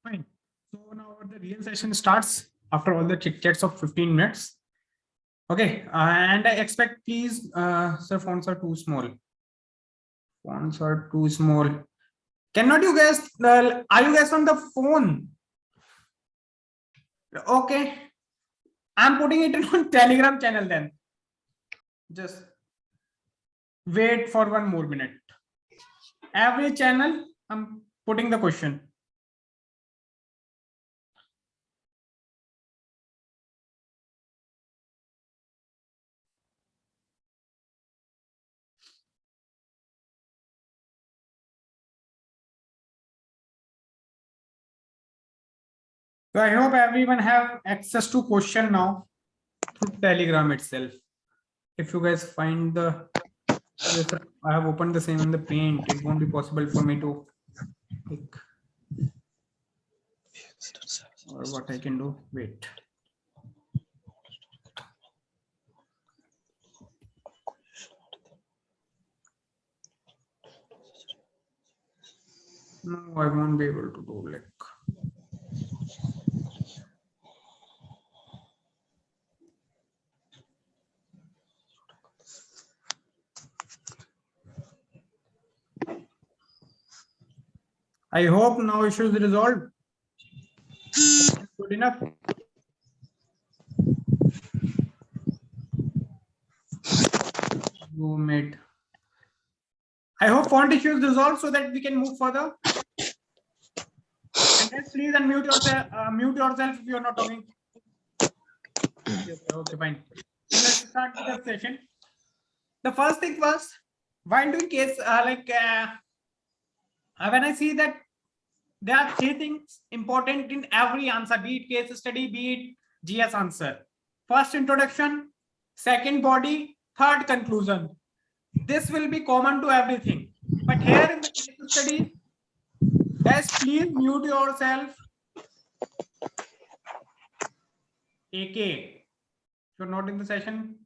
Fine. So now the real session starts after all the chit chats of 15 minutes. Okay, and I expect please, sir, fonts are too small. Fonts are too small. Cannot you guys? Are you guys on the phone? Okay, I'm putting it on Telegram channel then. Just wait for 1 more minute. Every channel, I'm putting the question. So I hope everyone have access to question now through Telegram itself. If you guys find the, yes, sir, I have opened the same in the paint. It won't be possible for me to pick. Or what I can do. Wait. No, I won't be able to do like. I hope now issues resolved. Good enough. You made. I hope font issues resolved so that we can move further. And then please unmute yourself. Mute yourself if you are not talking. Yes, okay, fine. So let's start with the session. The first thing was, while doing case, when I see that there are 3 things important in every answer, be it case study, be it GS answer. First, introduction. Second, body. Third, conclusion. This will be common to everything. But here in the case study, guys, please mute yourself. AK, you're not in the session.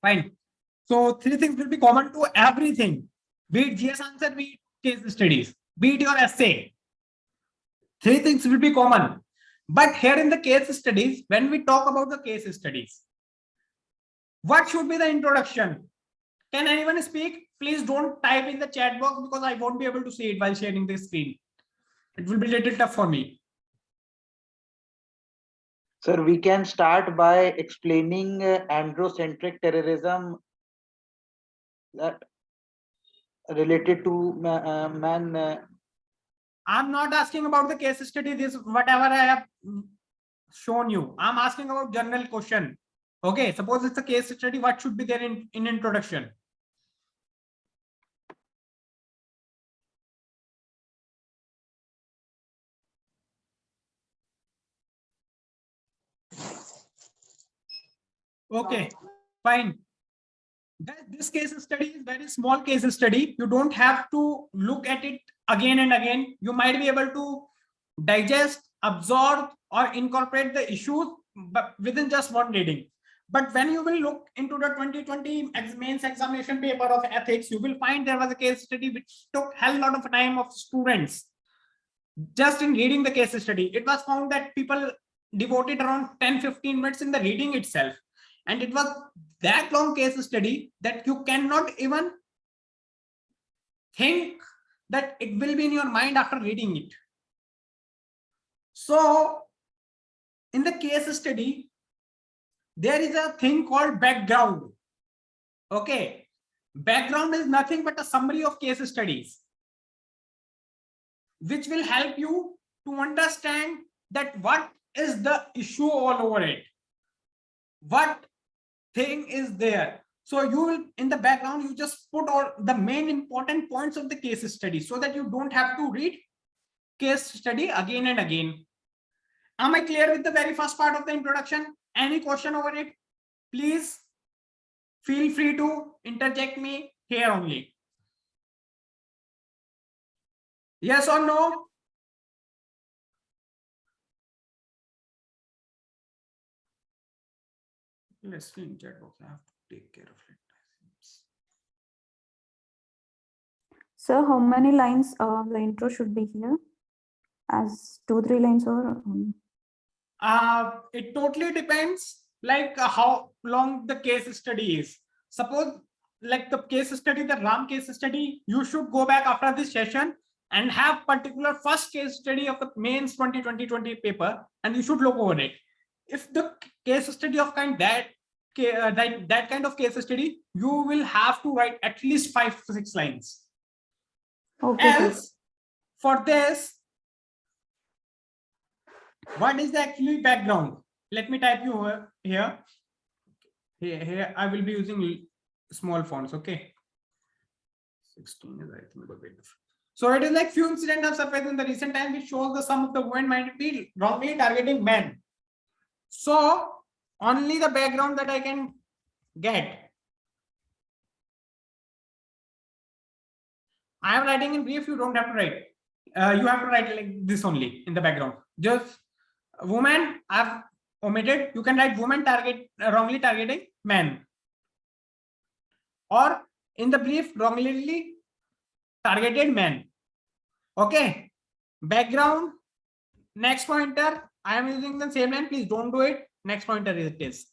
Fine. So 3 things will be common to everything. Be it GS answer, be it case studies, be it your essay. 3 things will be common. But here in the case studies, when we talk about the case studies, what should be the introduction? Can anyone speak? Please don't type in the chat box because I won't be able to see it while sharing the screen. It will be a little tough for me. Sir, we can start by explaining androcentric terrorism that related to man. I'm not asking about the case study, this whatever I have shown you. I'm asking about general question. Okay, suppose it's a case study, what should be there in introduction? Okay, fine. This case study is very small case study. You don't have to look at it again and again. You might be able to digest, absorb, or incorporate the issues but within just one reading. But when you will look into the 2020 mains examination paper of ethics, you will find there was a case study which took hell lot of time of students just in reading the case study. It was found that people devoted around 10-15 minutes in the reading itself. And it was that long case study that you cannot even think that it will be in your mind after reading it. So in the case study, there is a thing called background. Okay, background is nothing but a summary of case studies, which will help you to understand that what is the issue all over it, what thing is there. So you will, in the background, you just put all the main important points of the case study so that you don't have to read case study again and again. Am I clear with the very first part of the introduction? Any question over it? Please feel free to interject me here only. Yes or no? Let's see in chat box. I have to take care of it. Sir, how many lines the intro should be here? As 2-3 lines or It totally depends, like how long the case study is. Suppose, like the case study, the RAM case study, you should go back after this session and have particular first case study of the mains 2020 paper, and you should look over it. If the case study of that kind of case study, you will have to write at least 5 to 6 lines. okay, sir. Else, for this, what is the actually background? Let me type you over here. Here I will be using small fonts. Okay. 16 is, I think, a bit. So it is like few incidents have surfaced in the recent time which shows the some of the women might be wrongly targeting men. So only the background that I can get. I am writing in brief. You don't have to write. You have to write like this only in the background. Just woman, I've omitted. You can write woman wrongly targeting men, or in the brief, wrongly targeted men. Okay. Background. Next pointer. I am using the same line. Please don't do it. Next pointer is it is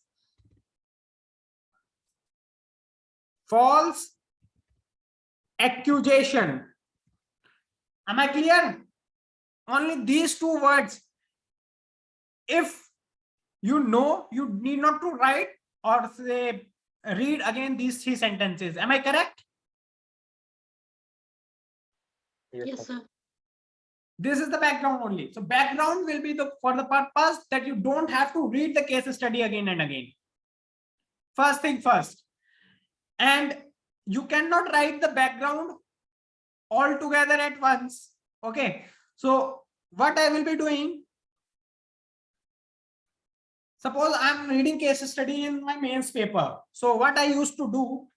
false accusation. Am I clear? Only these 2 words. If you know, you need not to write or say read again these 3 sentences. Am I correct? Yes, sir. This is the background only. So background will be for the purpose that you don't have to read the case study again and again. First thing first. And you cannot write the background all together at once. Okay. So what I will be doing, suppose I'm reading case study in my mains paper. So what I used to do,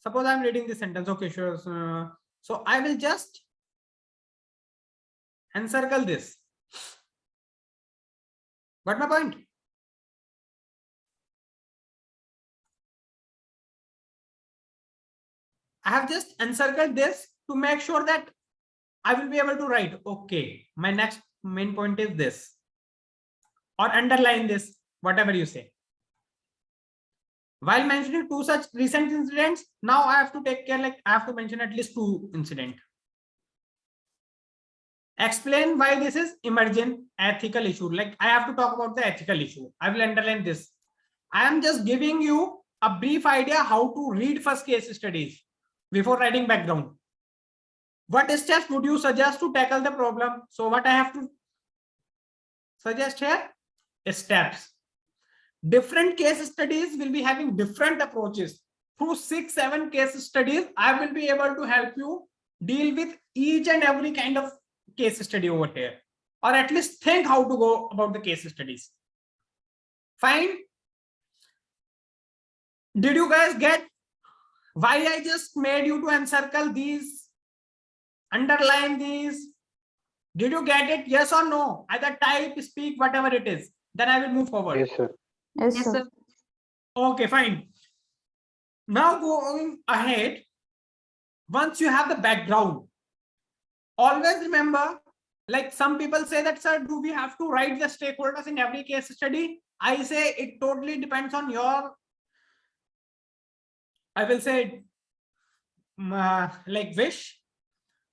suppose I'm reading this sentence. Okay, sure. So I will just encircle this. What my point? I have just encircled this to make sure that I will be able to write, okay, my next main point is this, or underline this, whatever you say. While mentioning 2 such recent incidents, now I have to take care, like I have to mention at least 2 incidents. Explain why this is emergent ethical issue. Like I have to talk about the ethical issue. I will underline this. I am just giving you a brief idea how to read first case studies before writing background. What steps would you suggest to tackle the problem? So what I have to suggest here? Steps. Different case studies will be having different approaches. Through 6-7 case studies, I will be able to help you deal with each and every kind of case study over here, or at least think how to go about the case studies. Fine. Did you guys get why I just made you to encircle these, underline these? Did you get it? Yes or no? Either type, speak, whatever it is. Then I will move forward. Yes, sir. Yes, Yes, sir. sir. Okay, fine. Now going ahead, once you have the background, always remember, like some people say that, sir, do we have to write the stakeholders in every case study? I say it totally depends on your, I will say, like wish.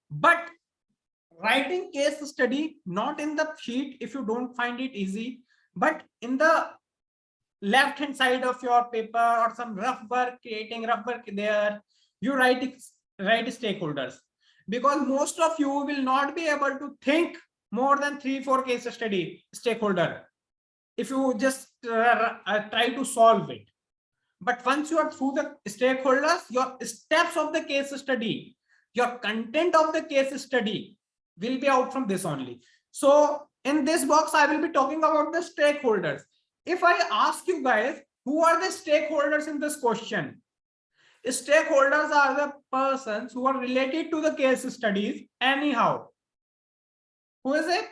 But writing case study, not in the sheet if you don't find it easy, but in the left hand side of your paper or some rough work, creating rough work there, you write stakeholders, because most of you will not be able to think more than 3-4 case study stakeholder if you just try to solve it. But once you are through the stakeholders, your steps of the case study, your content of the case study will be out from this only. So in this box, I will be talking about the stakeholders. If I ask you guys, who are the stakeholders in this question? Stakeholders are the persons who are related to the case studies anyhow. Who is it?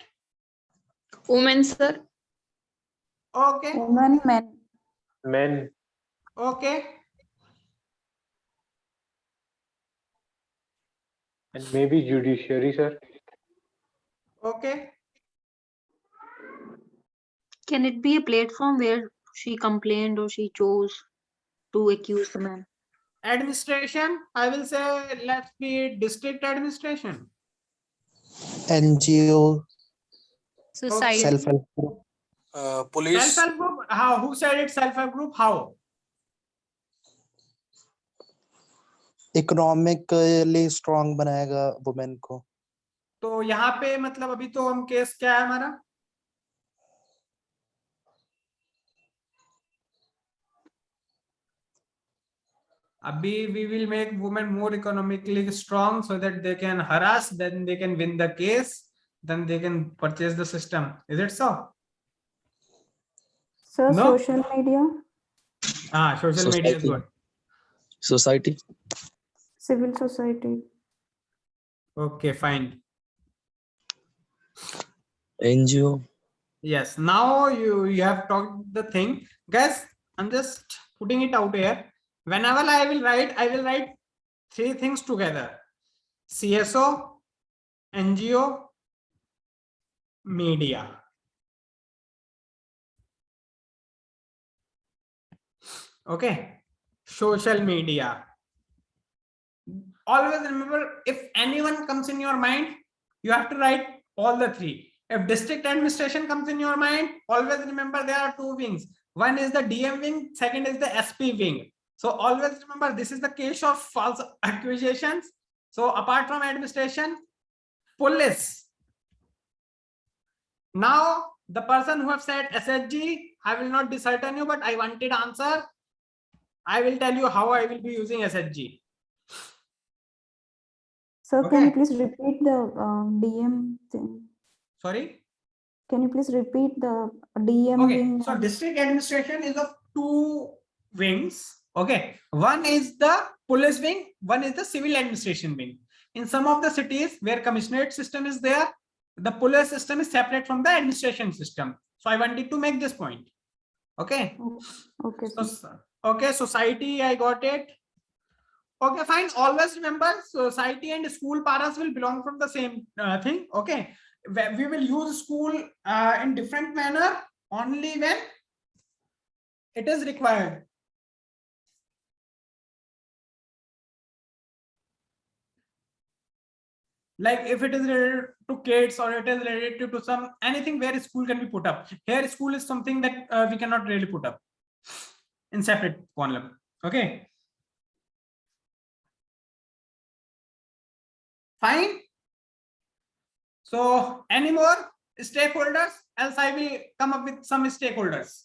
Women, sir. Okay. Women, men. Men. Okay. And maybe judiciary, sir. Okay. Can it be a platform where she complained or she chose to accuse the man? Administration, I will say, let's be district administration. NGO, Okay. self-help group, police. Self-help group. How? Who said it? Self-help group. How? Economically strong बनाएगा women को. तो यहाँ पे मतलब अभी तो हम case क्या है हमारा? अभी we will make women more economically strong so that they can harass, then they can win the case, then they can purchase the system. Is it so? Sir, No? social media, Social media is good. Society. civil society. Okay, fine. NGO. Yes, now you have talked the thing. Guys, I'm just putting it out here. Whenever I will write three things together: CSO, NGO, media. Okay, social media. Always remember, if anyone comes in your mind, you have to write all the three. If district administration comes in your mind, always remember there are two wings. One is the DM wing, second is the SP wing. So always remember, this is the case of false accusations. So apart from administration, police. Now the person who have said SHG, I will not dishearten you, but I wanted answer. I will tell you how I will be using SHG. Sir, can you Okay. please repeat the DM thing? Sorry. Can you please repeat the DM Okay, wing? so district administration is of two wings. Okay, one is the police wing, one is the civil administration wing. In some of the cities where commissionerate system is there, the police system is separate from the administration system. So I wanted to make this point. Okay. Okay, So, sir. okay, society, I got it. Okay, fine. Always remember, society and school paras will belong from the same thing. Okay, we will use school in different manner only when it is required. Like if it is related to kids or it is related to some anything where school can be put up. Here, school is something that we cannot really put up in separate column. Okay. Fine. So any more stakeholders? Else I will come up with some stakeholders.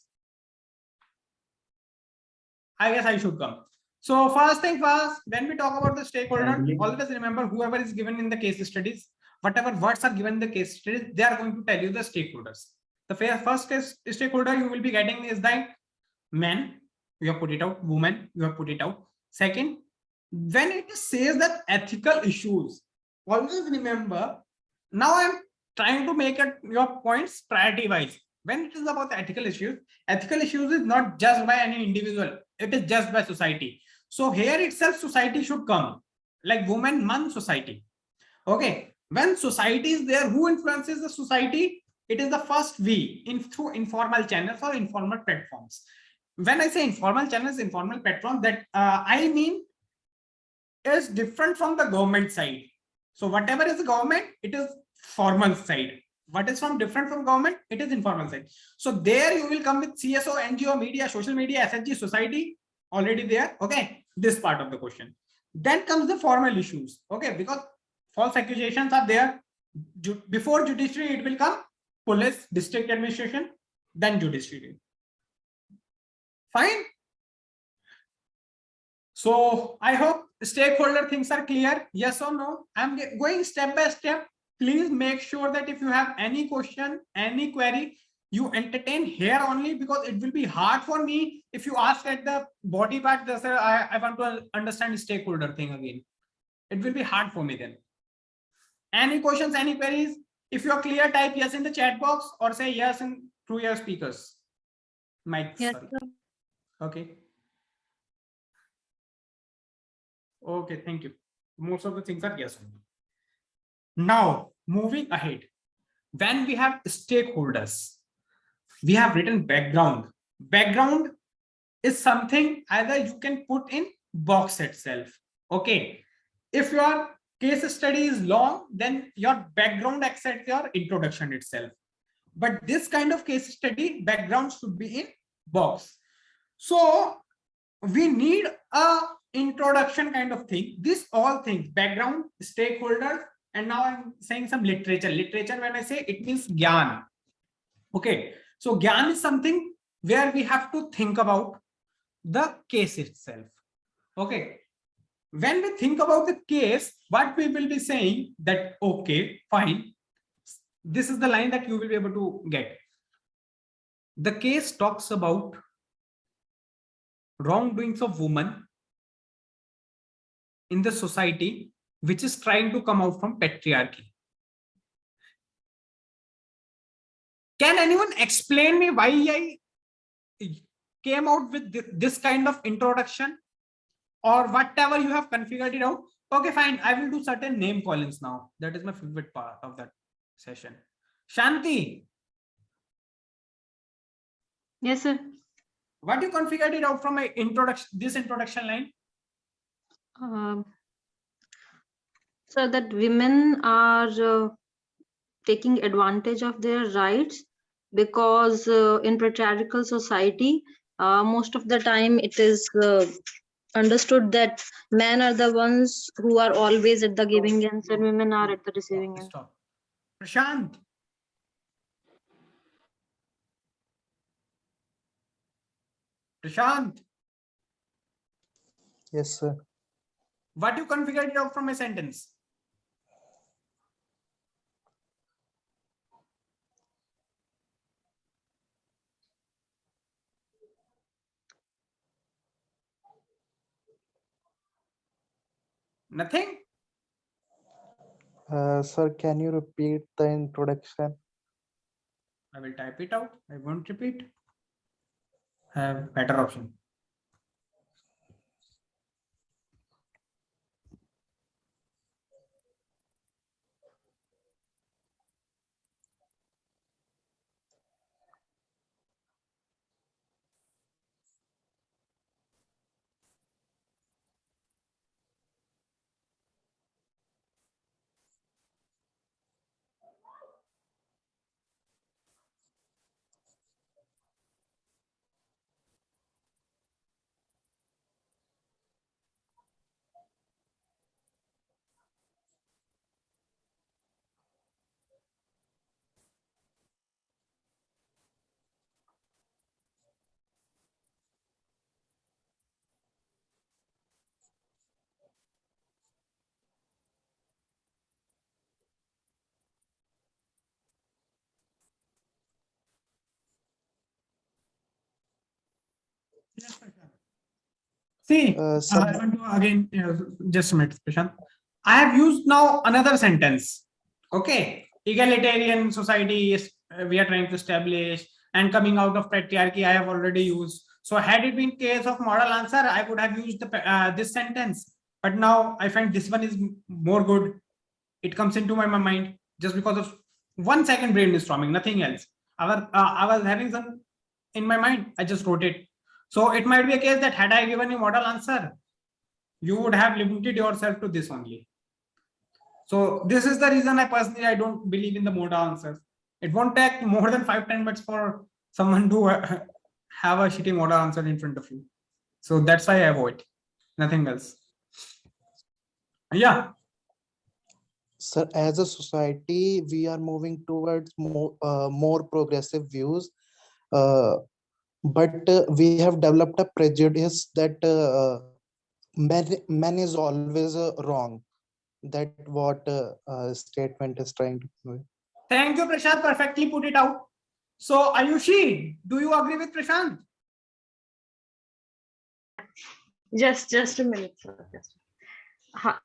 I guess I should come. So first thing first, when we talk about the stakeholder, always remember whoever is given in the case studies, whatever words are given in the case studies, they are going to tell you the stakeholders. The first case stakeholder you will be getting is like men, you have put it out, women, you have put it out. Second, when it says that ethical issues, always remember, now I'm trying to make it your points priority wise. When it is about ethical issues is not just by any individual, it is just by society. So here itself society should come, like women, man, society. Okay, when society is there, who influences the society? It is the first we through informal channels or informal platforms. When I say informal channels, informal platforms, that I mean is different from the government side. So whatever is the government, it is formal side. What is from different from government, it is informal side. So there you will come with CSO, NGO, media, social media, SHG, society, already there. Okay, this part of the question. Then comes the formal issues. Okay, because false accusations are there. Before judiciary, it will come police, district administration, then judiciary. Fine. So I hope stakeholder things are clear. Yes or no? I'm going step by step. Please make sure that if you have any question, any query, you entertain here only, because it will be hard for me if you ask at the body part. I want to understand stakeholder thing again. It will be hard for me then. Any questions, any queries? If you are clear, type yes in the chat box or say yes in through your speakers. Mike. Yes, Sorry. sir. Okay. Okay, thank you. Most of the things are yes only. Now, moving ahead, when we have stakeholders, we have written background. Background is something either you can put in box itself. Okay. If your case study is long, then your background accepts your introduction itself. But this kind of case study, background should be in box. So we need a introduction kind of thing. This all things, background, stakeholders, and now I'm saying some literature. Literature, when I say, it means gyan. Okay, so gyan is something where we have to think about the case itself. Okay, when we think about the case, what we will be saying that, okay, fine, this is the line that you will be able to get. The case talks about wrongdoings of women in the society which is trying to come out from patriarchy. Can anyone explain me why I came out with this kind of introduction, or whatever you have configured it out? Okay, fine. I will do certain name callings now. That is my favorite part of that session. Shanti, Yes, sir. what you configured it out from my introduction, this introduction line? So that women are taking advantage of their rights because in patriarchal society, most of the time it is understood that men are the ones who are always at the giving end and women are at the receiving end. Stop. Prashant. Prashant, Yes, sir. what you configured it out from a sentence? Nothing? Sir, can you repeat the introduction? I will type it out. I won't repeat. Have better option. See, Sir, I want to again, just a minute, Prashant. I have used now another sentence. Okay, egalitarian society is we are trying to establish, and coming out of patriarchy, I have already used. So had it been case of model answer, I would have used this sentence. But now I find this one is more good. It comes into my mind just because of 1 second brainstorming, nothing else. I was having some in my mind. I just wrote it. So it might be a case that had I given a model answer, you would have limited yourself to this only. So this is the reason I don't believe in the model answers. It won't take more than 5-10 minutes for someone to have a shitty model answer in front of you. So that's why I avoid, nothing else. Yeah. sir, as a society, we are moving towards more progressive views, but we have developed a prejudice that man is always wrong. That what statement is trying to convey. Thank you, Prashant. Perfectly put it out. So Ayushi, do you agree with Prashant? Just a minute, sir.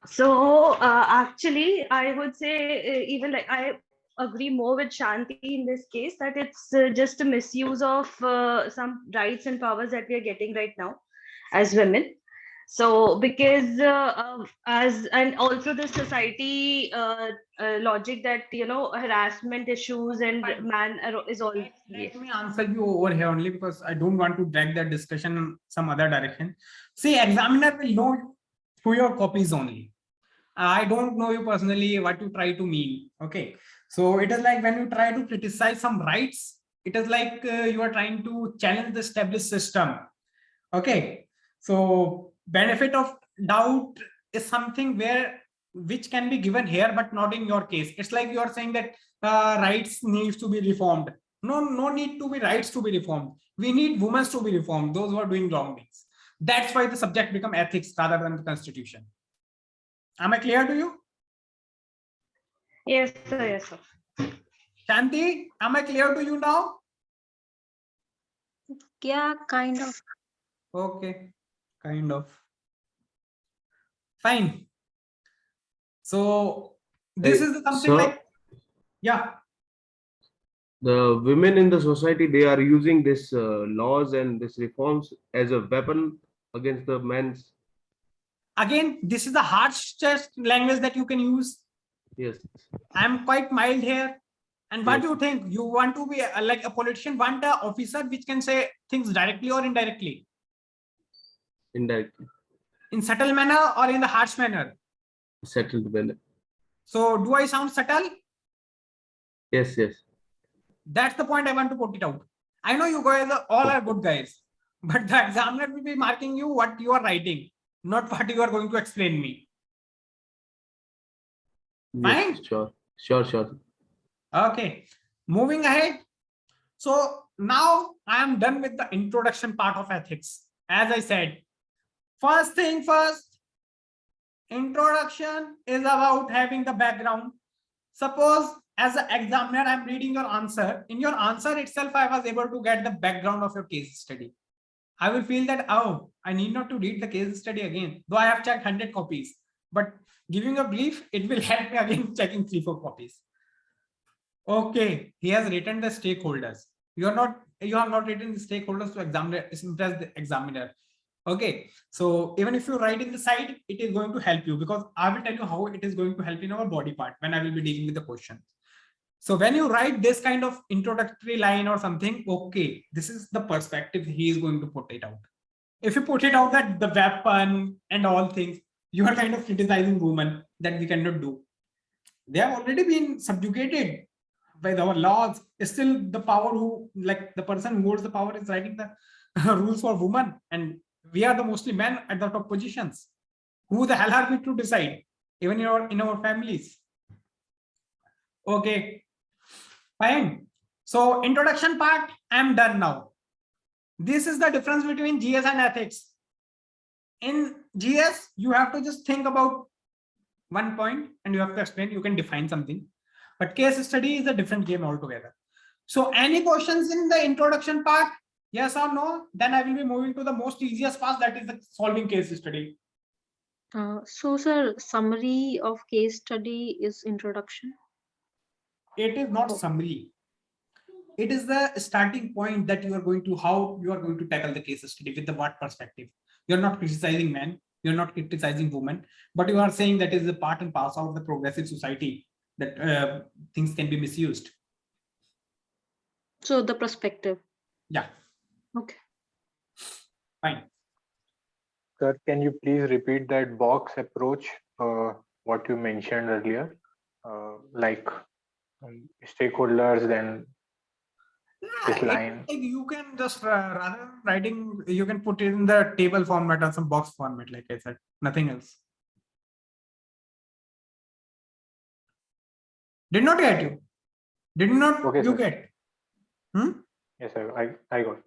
So actually, I would say even like agree more with Shanti in this case, that it's just a misuse of some rights and powers that we are getting right now as women. So because as and also the society logic that harassment issues and Fine. is all. Let me answer you over here only because I don't want to drag that discussion in some other direction. See, examiner will know through your copies only. I don't know you personally, what you try to mean. Okay. So it is like when you try to criticize some rights, it is like you are trying to challenge the established system. Okay. So benefit of doubt is something which can be given here, but not in your case. It's like you are saying that rights needs to be reformed. No need to be rights to be reformed. We need women to be reformed, those who are doing wrong things. That's why the subject become ethics rather than the constitution. Am I clear to you? Yes, sir. Yes, sir. Shanti, am I clear to you now? Yeah, kind of. Okay, kind of. Fine. So this Hey, is something sir, like, yeah. the women in the society, they are using this laws and this reforms as a weapon against the men's. Again, this is the harshest language that you can use. Yes. I'm quite mild here. And what Yes. do you think? You want to be like a politician, want an officer which can say things directly or indirectly? Indirectly. In subtle manner or in the harsh manner? Settled well. So do I sound subtle? Yes, yes. That's the point I want to put it out. I know you guys all are good guys, but the examiner will be marking you what you are writing, not what you are going to explain me. Yes, Fine. sure. Okay, moving ahead. So now I am done with the introduction part of ethics. As I said, first thing first, introduction is about having the background. Suppose as an examiner, I'm reading your answer. In your answer itself, I was able to get the background of your case study. I will feel that, oh, I need not to read the case study again, though I have checked 100 copies. But giving a brief, it will help me again checking 3-4 copies. Okay, he has written the stakeholders. You have not written the stakeholders to impress the examiner. Okay, so even if you write in the side, it is going to help you because I will tell you how it is going to help in our body part when I will be dealing with the questions. So when you write this kind of introductory line or something, okay, this is the perspective he is going to put it out. If you put it out that the weapon and all things, you are kind of criticizing women that we cannot do. They have already been subjugated by our laws. Still the power who, like the person who holds the power is writing the rules for women, and we are the mostly men at the top positions. Who the hell are we to decide? Even in our families. Okay, fine. So introduction part, I'm done now. This is the difference between GS and ethics. In GS, you have to just think about one point and you have to explain, you can define something. But case study is a different game altogether. So any questions in the introduction part? Yes or no? Then I will be moving to the most easiest part, that is the solving case study. So, sir, summary of case study is introduction. It is not summary. It is the starting point that you are going to, how you are going to tackle the case study with the what perspective. You're not criticizing men, you're not criticizing women, but you are saying that is a part and parcel of the progressive society, that things can be misused. So the perspective. Yeah. Okay. Fine. Sir, can you please repeat that box approach, what you mentioned earlier, like stakeholders, then this line? You can just rather than writing, you can put it in the table format or some box format, like I said, nothing else. Did not get you. Did not Okay, you sir. get? Yes, sir. I got it.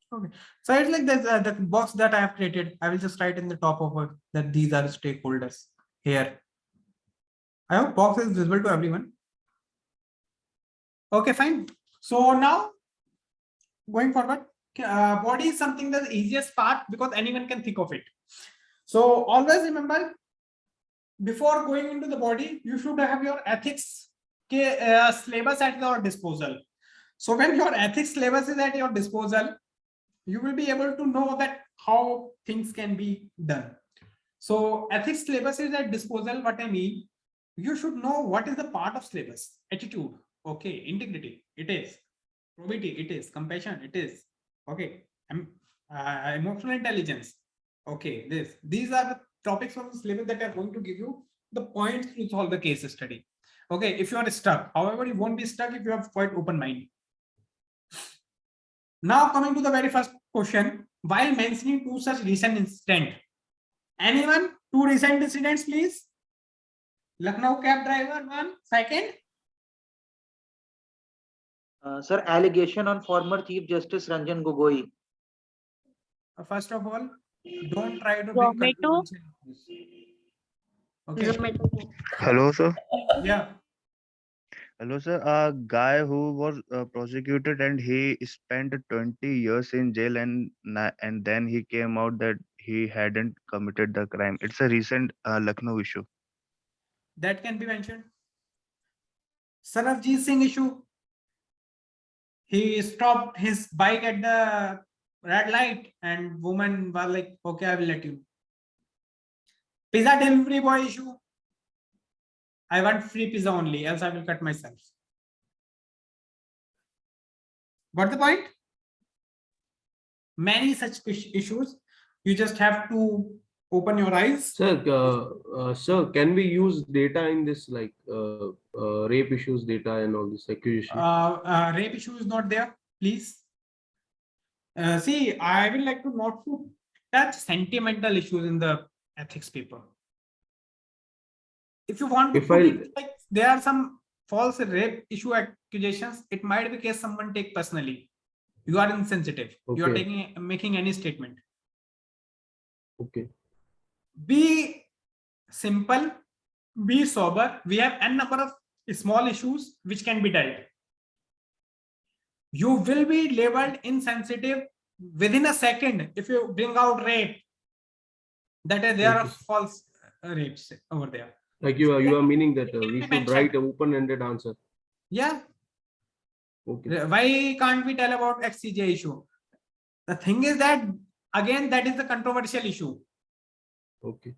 Okay. So it's like this, the box that I have created. I will just write in the top of it that these are stakeholders here. I hope box is visible to everyone. Okay, fine. So now going forward, body is something that's the easiest part because anyone can think of it. So always remember, before going into the body, you should have your ethics syllabus at your disposal. So when your ethics syllabus is at your disposal, you will be able to know that how things can be done. So ethics syllabus is at disposal. What I mean, you should know what is the part of syllabus. Attitude, okay. Integrity, it is. Probity, it is. Compassion, it is. Okay. Emotional intelligence, okay. These are the topics from the syllabus that are going to give you the points to solve the case study. Okay, if you are stuck, however, you won't be stuck if you have quite open mind. Now coming to the very first question, while mentioning two such recent incident, anyone? Two recent incidents, please. Lucknow cab driver, one. Second. Sir, allegation on former Chief Justice Ranjan Gogoi. First of all, don't try to bring Zomato. controversial issues. Okay. Zomato. Hello, sir. Yeah. Hello, sir. A guy who was prosecuted and he spent 20 years in jail and then he came out that he hadn't committed the crime. It's a recent Lucknow issue. That can be mentioned. Sarabjit Singh issue. He stopped his bike at the red light and woman was like, okay, I will let you. Pizza delivery boy issue. I want free pizza only, else I will cut myself. Got the point? Many such issues. You just have to open your eyes. Sir, can we use data in this, like rape issues data and all this accusation? Rape issue is not there, please. See, I will like to not to touch sentimental issues in the ethics paper. If you want to put it, like there are some false rape issue accusations, it might be case someone take personally. You are insensitive. Okay. You are making any statement. Okay. Be simple, be sober. We have n number of small issues which can be dealt. You will be labeled insensitive within a second if you bring out rape. That is, there are false rapes over there. Like you are meaning that we should write an open-ended answer. Yeah. Okay. Why can't we tell about XCJ issue? The thing is that, again, that is the controversial issue. Okay.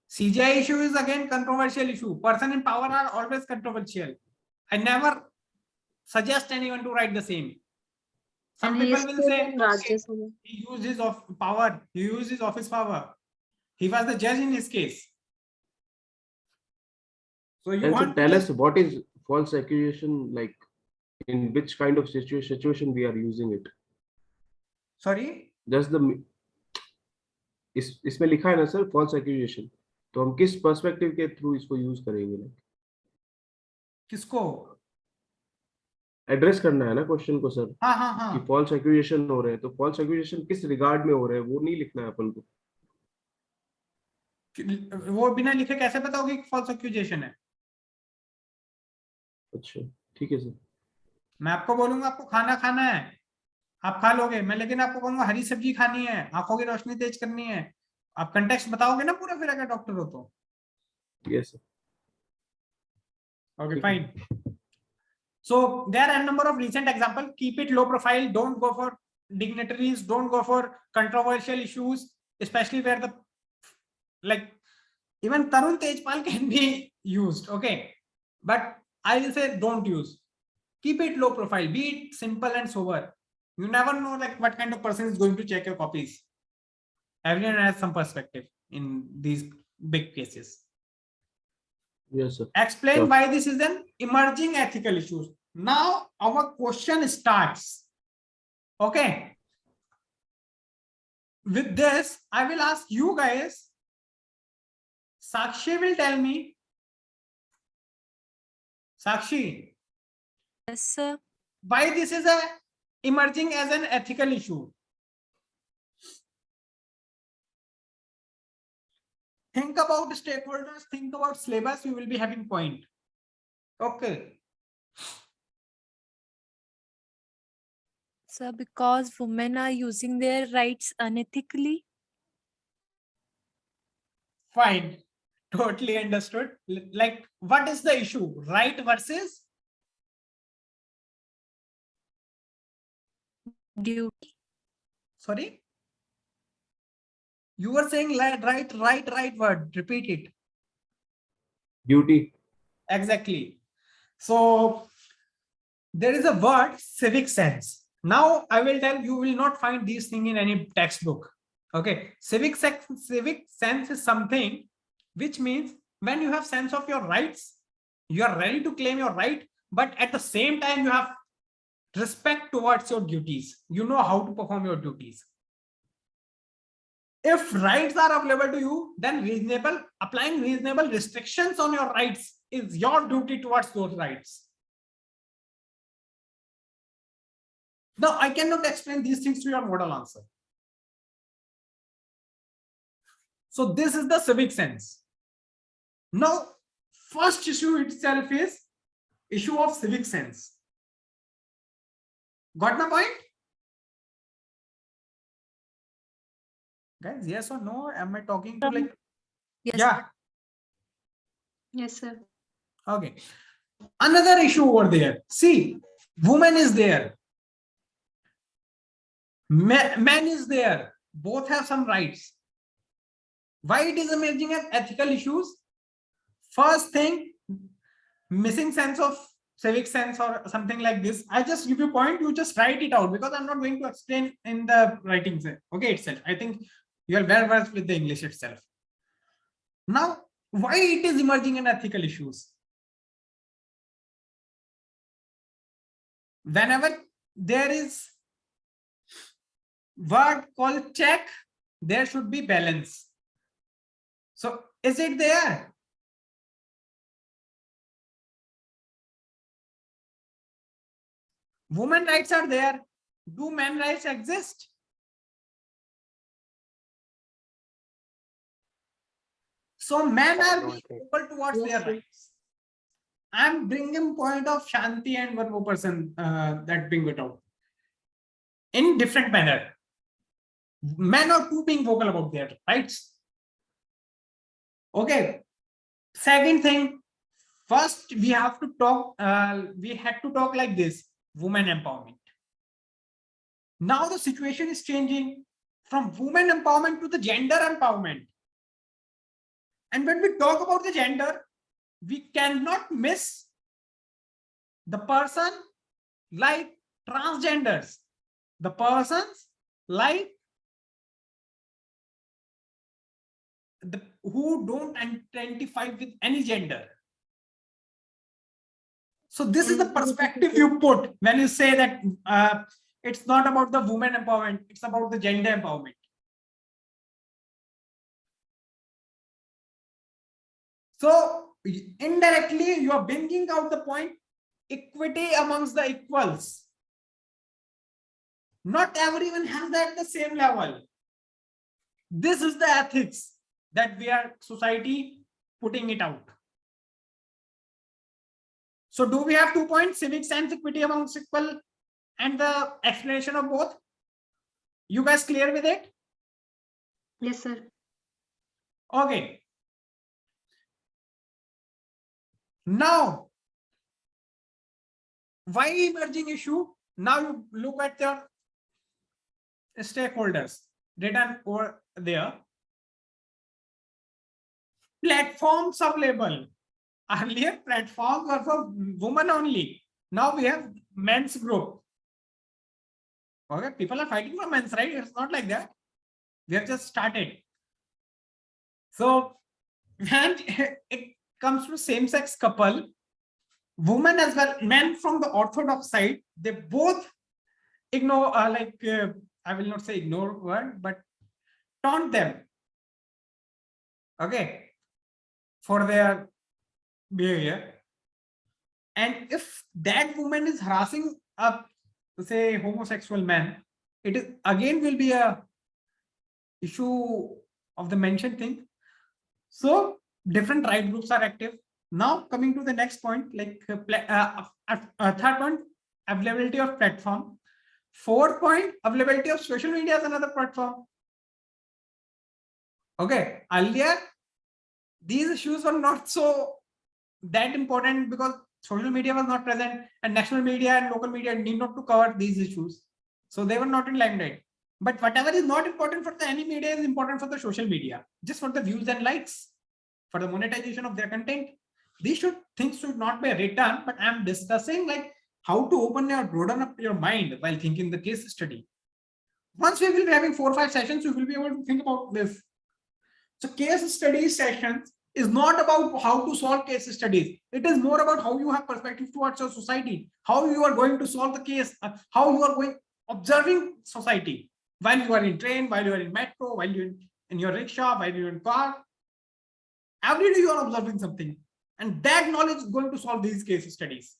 CGI issue is again controversial issue. Person in power are always controversial. I never suggest anyone to write the same. Some And he people is will still say, in Rajya Sabha. he used his power, he used his office power. He was the judge in his case. So you And want so tell us, what is false accusation, like in which kind of situation we are using it? Sorry? Just the इसमें लिखा है ना sir false accusation, तो हम किस perspective के through इसको use करेंगे? किसको एड्रेस करना है ना क्वेश्चन को सर. हाँ. कि false accusation हो रहे हैं, तो false accusation किस रिगार्ड में हो रहे हैं वो नहीं लिखना है अपन को. वो बिना लिखे कैसे पता होगी कि false accusation है? अच्छा, ठीक है सर. मैं आपको बोलूंगा आपको खाना खाना है, आप खा लोगे. मैं लेकिन आपको कहूंगा हरी सब्जी खानी है, आंखों की रोशनी तेज करनी है. आप कंटेक्स्ट बताओगे ना पूरा, फिर अगर डॉक्टर हो तो. Yes sir. Okay, fine. So there are a number of recent examples. Keep it low profile. Don't go for dignitaries. Don't go for controversial issues, especially where the, like, even Tarun Tejpal can be used. Okay, but I will say don't use. Keep it low profile. Be it simple and sober. You never know like what kind of person is going to check your copies. Everyone has some perspective in these big cases. Yes sir. Explain why this is an emerging ethical issue. Now our question starts. Okay. With this, I will ask you guys. Sakshi will tell me. Sakshi. Yes, sir. Why this is emerging as an ethical issue? Think about stakeholders, think about syllabus, you will be having point. Okay. Sir, because women are using their rights unethically. Fine. Totally understood. Like, what is the issue? Right versus duty. sorry? You were saying right word. Repeat it. Duty. Exactly. So there is a word civic sense. Now I will tell you will not find these things in any textbook. Okay. Civic sense is something which means when you have sense of your rights, you are ready to claim your right, but at the same time you have respect towards your duties. You know how to perform your duties. If rights are available to you, then applying reasonable restrictions on your rights is your duty towards those rights. Now, I cannot explain these things to your model answer. So this is the civic sense. Now, first issue itself is issue of civic sense. Got my point? Guys, yes or no? Am I talking to like... Yes. Yeah. Yes, sir. Okay. Another issue over there. See, woman is there. Man is there. Both have some rights. Why it is emerging as ethical issues? First thing, missing sense of civic sense or something like this. I just give you a point, you just write it out because I'm not going to explain in the writing. Okay, itself. I think you are well versed with the English itself. Now, why it is emerging in ethical issues? Whenever there is word called check, there should be balance. So is it there? Women rights are there. Do men rights exist? So men are being equal towards their rights. I'm bringing point of Shanti and one more person that bring it out in different manner. Men are too being vocal about their rights. Okay. Second thing, first we have to talk. We had to talk like this: women empowerment. Now the situation is changing from women empowerment to the gender empowerment. And when we talk about the gender, we cannot miss the person like transgenders, the persons like who don't identify with any gender. So this is the perspective you put when you say that it's not about the women empowerment, it's about the gender empowerment. So indirectly, you are bringing out the point equity amongst the equals. Not everyone has that at the same level. This is the ethics that we are society putting it out. So do we have 2 points, civic sense, equity amongst equal, and the explanation of both? You guys clear with it? Yes, sir. Okay. Now, why emerging issue? Now you look at the stakeholders written over there. Platforms available. Earlier, platforms were for women only. Now we have men's group. Okay, people are fighting for men's, right? It's not like that. We have just started. So when it comes to same-sex couple, women as well, men from the orthodox side, they both ignore, I will not say ignore word, but taunt them. Okay, for their behavior. And if that woman is harassing a, say, homosexual man, it is again will be a issue of the mentioned thing. So different right groups are active. Now coming to the next point, like third point, availability of platform. Fourth point, availability of social media as another platform. Okay, earlier these issues were not so that important because social media was not present and national media and local media need not to cover these issues. So they were not in limelight. But whatever is not important for the any media is important for the social media, just for the views and likes, for the monetization of their content. These things should not be written, but I'm discussing like how to broaden up your mind while thinking the case study. Once we will be having 4 or 5 sessions, you will be able to think about this. So case study sessions is not about how to solve case studies. It is more about how you have perspective towards your society, how you are going to solve the case, how you are observing society while you are in train, while you are in metro, while you're in your rickshaw, while you're in car. Every day you are observing something, and that knowledge is going to solve these case studies.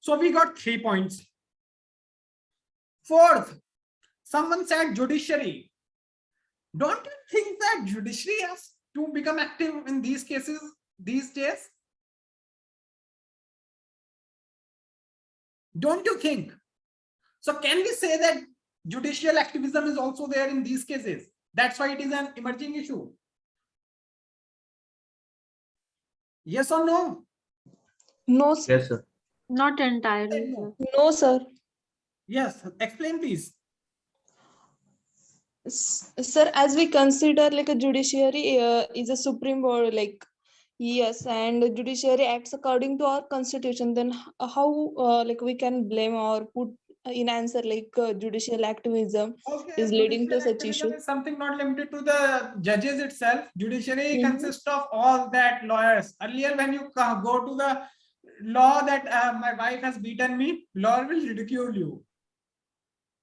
So we got 3 points. Fourth, someone said judiciary. Don't you think that judiciary has to become active in these cases these days? Don't you think? So can we say that judicial activism is also there in these cases? That's why it is an emerging issue. Yes or no? No, sir. Yes, sir. Not entirely. No. No, sir. Yes, explain please. Sir, as we consider like a judiciary is a supreme body, like yes, and the judiciary acts according to our constitution, then how like we can blame or put in answer like judicial activism is leading to such issue? Is something not limited to the judges itself. Judiciary Mhm. consists of all that lawyers. Earlier, when you go to the law that my wife has beaten me, law will ridicule you.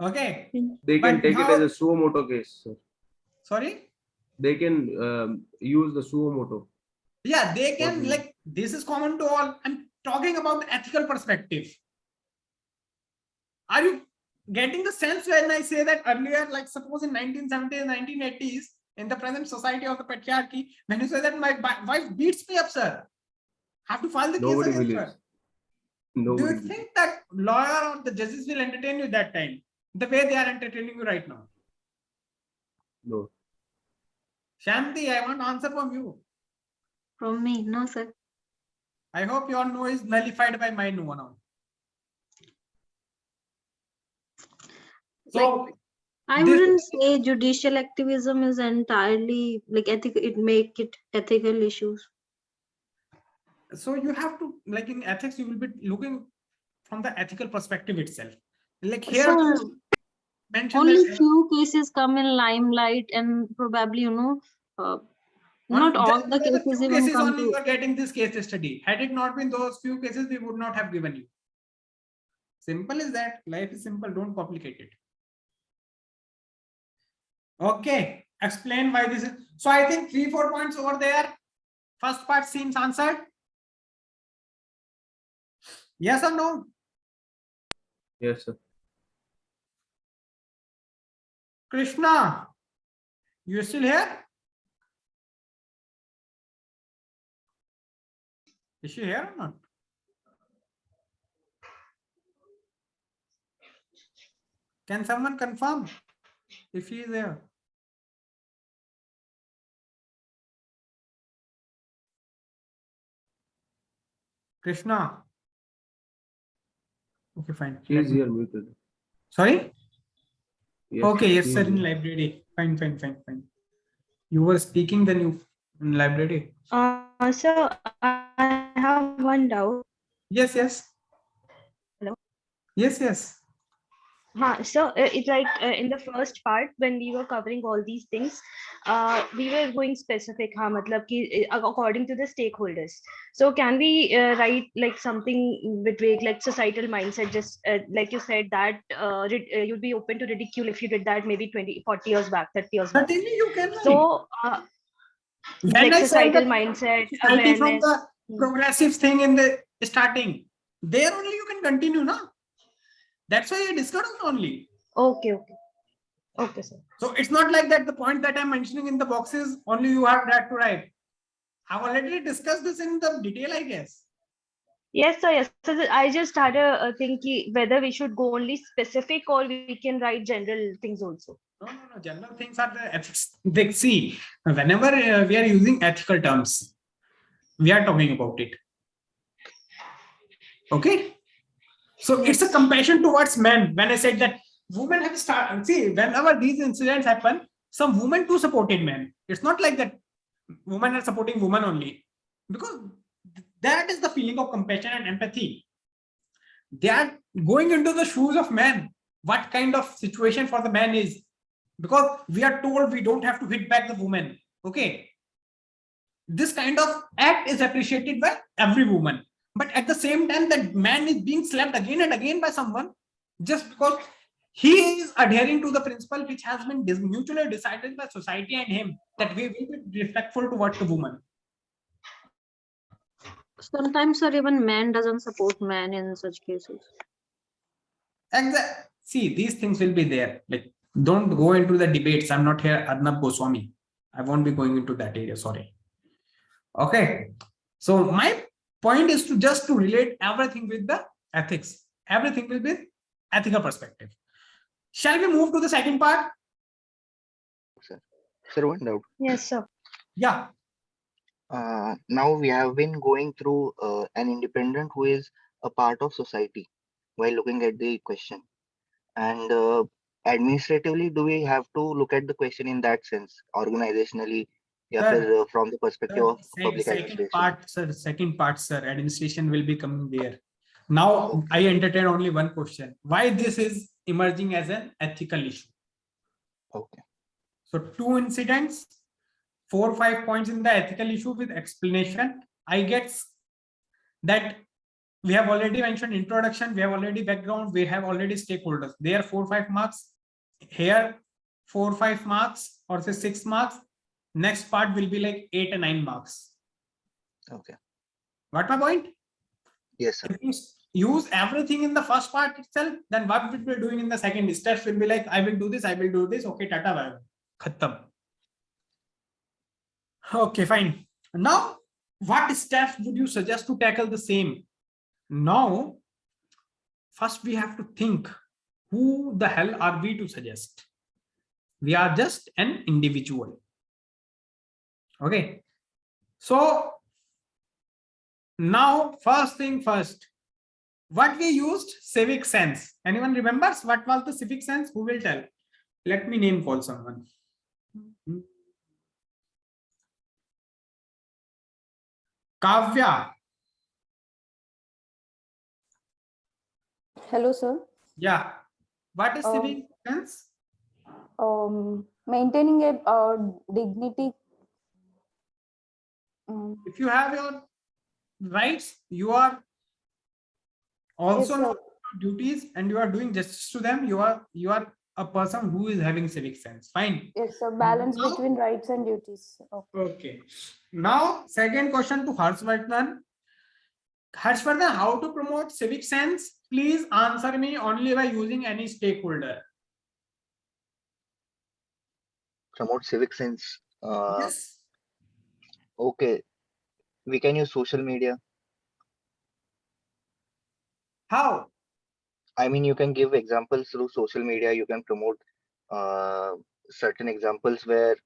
Okay. They can But take now- it as a suo moto case, sir. Sorry? They can use the suo moto. Yeah, they can, Okay. like, this is common to all. I'm talking about the ethical perspective. Are you getting the sense when I say that earlier, like suppose in 1970s, 1980s, in the present society of the patriarchy, when you say that my wife beats me up, sir, have to file the Nobody case against believes. her. Nobody Do you believes. think that lawyer or the judges will entertain you that time, the way they are entertaining you right now? No. Shanti, I want answer from you. From me, no, sir. I hope your no is nullified by my no now. So I this- wouldn't say judicial activism is entirely like ethical. It make it ethical issues. so you have to, like in ethics, you will be looking from the ethical perspective itself. Like here, Sir, mention only that few cases come in limelight, and probably not all the cases even cases come only you to. are getting this case study. Had it not been those few cases, we would not have given you. Simple is that. Life is simple. Don't complicate it. Okay. Explain why this is. So I think 3-4 points over there. First part seems answered. Yes or no? Yes, sir. Krishna, you still here? Is she here or not? Can someone confirm if he is there? Krishna. Okay, fine. She is here muted. Sorry? Yes, Okay, yes, she sir, is in here. library. Fine. You were speaking, then you in library. So I have one doubt. Yes. Hello? Yes. So it's like in the first part when we were covering all these things, we were going specific. Matlab ki, according to the stakeholders. So can we write like something between like societal mindset? Just like you said that you'd be open to ridicule if you did that maybe 20, 40 years back, 30 years back. Certainly you can. So When like I said societal that mindset, society from awareness. the progressive thing in the starting, there only you can continue, no? That's why I discussed only. Okay, sir. So it's not like that the point that I'm mentioning in the boxes, only you have that to write. I've already discussed this in the detail, I guess. Yes, sir. Yes. So I just had a thing whether we should go only specific or we can write general things also. No. General things are the ethics. See, whenever we are using ethical terms, we are talking about it. Okay. So it's a compassion towards men. When I said that women have started, see, whenever these incidents happen, some women too supported men. It's not like that women are supporting women only, because that is the feeling of compassion and empathy. They are going into the shoes of men. What kind of situation for the man is, because we are told we don't have to hit back the woman. Okay. This kind of act is appreciated by every woman. But at the same time, that man is being slapped again and again by someone just because he is adhering to the principle which has been mutually decided by society and him, that we will be respectful towards the woman. Sometimes, sir, even man doesn't support man in such cases. Exactly. See, these things will be there. Like, don't go into the debates. I'm not here, Arnab Goswami. I won't be going into that area. Sorry. Okay. So my point is to relate everything with the ethics. Everything will be ethical perspective. Shall we move to the second part? Sir, one doubt. Yes, sir. Yeah. Now we have been going through an independent who is a part of society while looking at the question. And administratively, do we have to look at the question in that sense, organizationally, from the perspective of public administration? Second part, sir. Administration will be coming there. Now, I entertain only one question. Why this is emerging as an ethical issue? Okay. So 2 incidents, 4 or 5 points in the ethical issue with explanation. I guess that we have already mentioned introduction, we have already background, we have already stakeholders. There are 4 or 5 marks. Here 4 or 5 marks, or say 6 marks. Next part will be like 8 or 9 marks. Okay. Got my point? Yes, sir. If you use everything in the first part itself, then what we will be doing in the second steps will be like, I will do this, I will do this. Okay, tata, bye. Khatam. Okay, fine. Now, what steps would you suggest to tackle the same? Now, first we have to think, who the hell are we to suggest? We are just an individual. Okay. So now, first thing first, what we used? Civic Sense. Anyone remembers what was the Civic Sense? Who will tell? Let me name call someone. Kavya. Hello, sir. Yeah. What is Civic Sense? Maintaining a dignity. If you have your rights, you are also Yes, knowing your duties and you are doing justice to them. You are a person who is having civic sense. Fine. Yes, sir. Balance between rights and duties. Okay. Now, second question to Harshvardhan. Harshvardhan, how to promote civic sense? Please answer me only by using any stakeholder. Promote civic sense. Yes. Okay. We can use social media. How? I mean, you can give examples through social media. You can promote certain examples where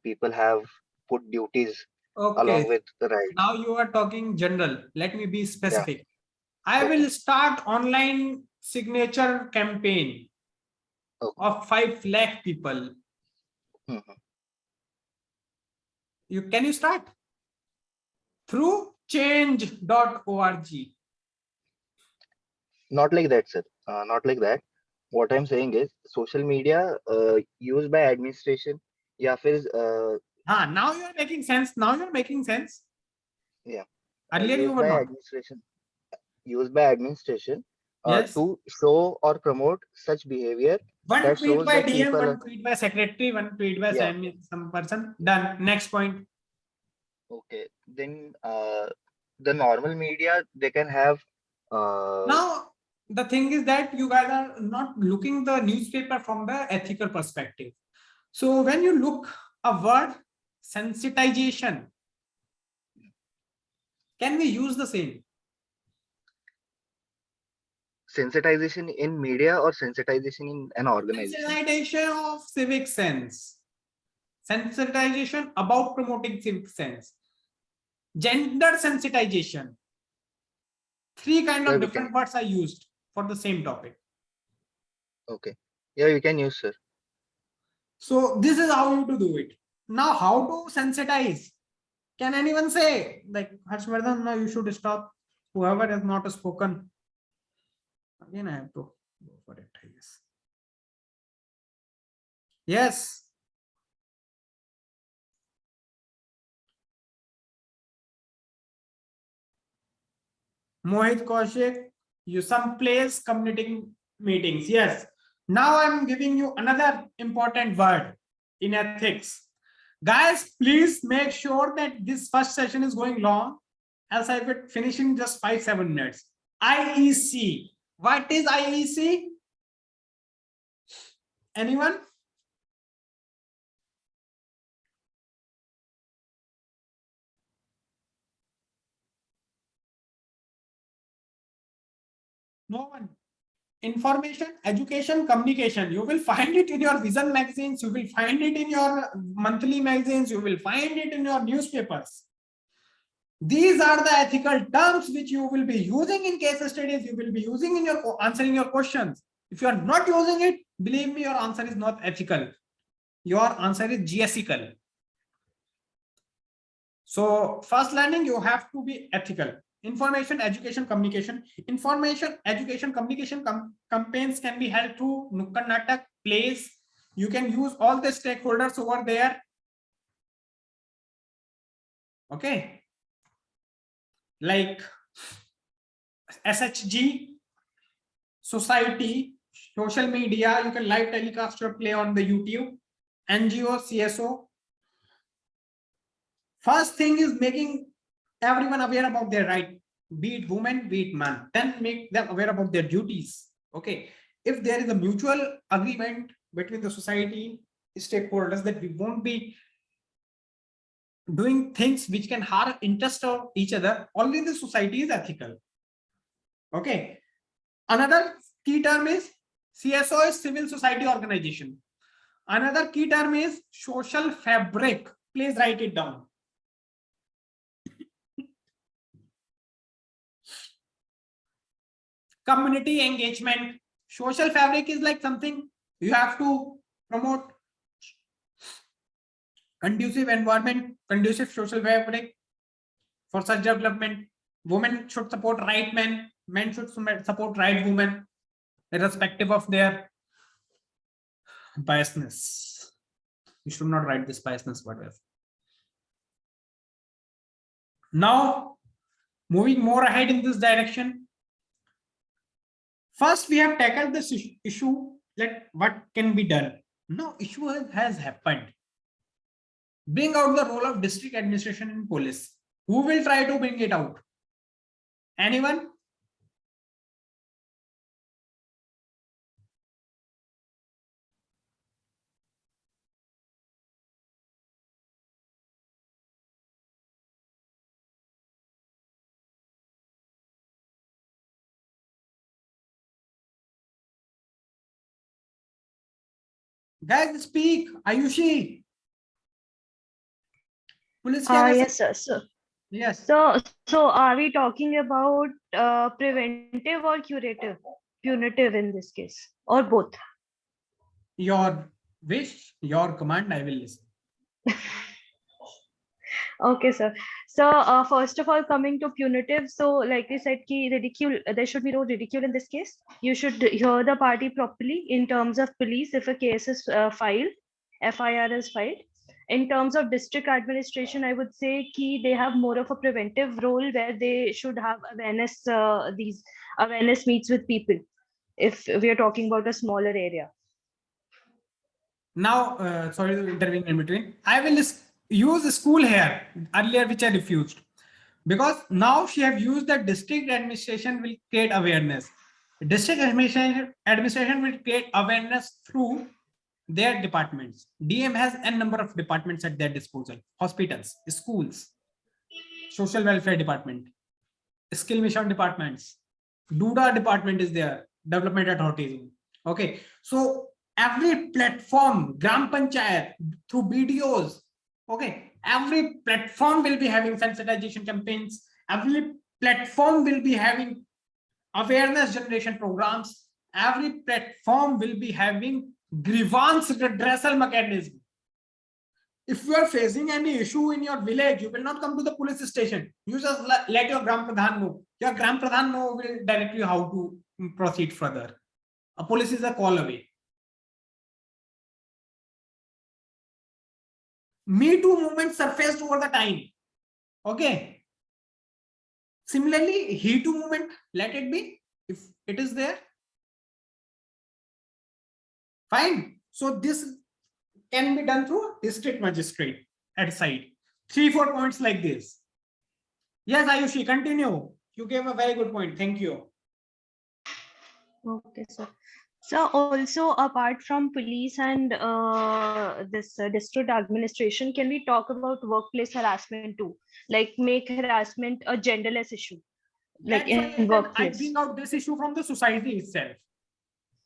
people have put duties along with the rights. Now you are talking general. Let me be specific. Yeah. I will start online signature campaign of 5 lakh people. Can you start? Through change.org. Not like that, sir. Not like that. What I'm saying is social media used by administration. Yeah, now you're making sense. Yeah. Earlier you were not. Administration. Used by administration to show or promote such behavior. One tweet by DM, one tweet by secretary, one tweet by some person. Done. Next point. Okay. Then the normal media, they can have. Now, the thing is that you guys are not looking the newspaper from the ethical perspective. So when you look a word, sensitization, can we use the same? Sensitization in media or sensitization in an organization? Sensitization of civic sense. Sensitization about promoting civic sense. gender sensitization. 3 kind Yeah, of we different can. words are used for the same topic. Okay. Yeah, we can use, sir. So this is how you to do it. Now, how to sensitize? Can anyone say, like Harshvardhan, now you should stop. Whoever has not spoken. Again, I have to go for it, I guess. Yes. Mohit Kaushik, you some place community meetings. Yes. Now I'm giving you another important word in ethics. Guys, please make sure that this first session is going long, else I will finish in just 5-7 minutes. IEC. What is IEC? Anyone? No one. Information, education, communication. You will find it in your Vision magazines. You will find it in your monthly magazines. You will find it in your newspapers. These are the ethical terms which you will be using in case studies. You will be using in your answering your questions. If you are not using it, believe me, your answer is not ethical. Your answer is GSical. So first learning, you have to be ethical. Information, education, communication. Information, education, communication campaigns can be held through Nukkad Natak, plays. You can use all the stakeholders over there. Okay. Like SHG, society, social media, you can live telecast your play on the YouTube, NGO, CSO. First thing is making everyone aware about their right, be it woman, be it man. Then make them aware about their duties. Okay. If there is a mutual agreement between the society stakeholders that we won't be doing things which can harm interest of each other, only the society is ethical. Okay. Another key term is CSO is civil society organization. Another key term is social fabric. Please write it down. Community engagement. Social fabric is like something you have to promote conducive environment, conducive social fabric for such development. Women should support right men, men should support right women, irrespective of their biasness. You should not write this biasness, whatever. Now, moving more ahead in this direction. First, we have tackled this issue, like what can be done. Now, issue has happened. Bring out the role of district administration and police. Who will try to bring it out? Anyone? Guys, speak. Ayushi. Police Yes, sir. Yes. So are we talking about preventive or curative, punitive in this case, or both? Your wish, your command, I will listen. Okay, sir. So first of all, coming to punitive, so like we said, ridicule, there should be no ridicule in this case. You should hear the party properly in terms of police if a case is filed, FIR is filed. In terms of district administration, I would say they have more of a preventive role where they should have awareness, these awareness meets with people, if we are talking about a smaller area. Now, sorry to intervene in between. I will use school here earlier, which I refused, because now she have used that district administration will create awareness. District administration will create awareness through their departments. DM has n number of departments at their disposal: hospitals, schools, social welfare department, skill mission departments, DUDA department is there, development authorities. Okay, so every platform, gram panchayat, through BDOs, okay, Every platform will be having sensitization campaigns. Every platform will be having awareness generation programs. Every platform will be having grievance redressal mechanism. If you are facing any issue in your village, you will not come to the police station. You just let your Gram Pradhan know. Your Gram Pradhan know will direct you how to proceed further. A police is a call away. Me Too movement surfaced over the time. Okay. Similarly, He Too movement, let it be. If it is there, fine. So this can be done through district magistrate at site. 3-4 points like this. Yes, Ayushi, continue. You gave a very good point. Thank you. Okay, sir. So also apart from police and this district administration, can we talk about workplace harassment too? Like make harassment a genderless issue, like in I workplace. bring out this issue from the society itself.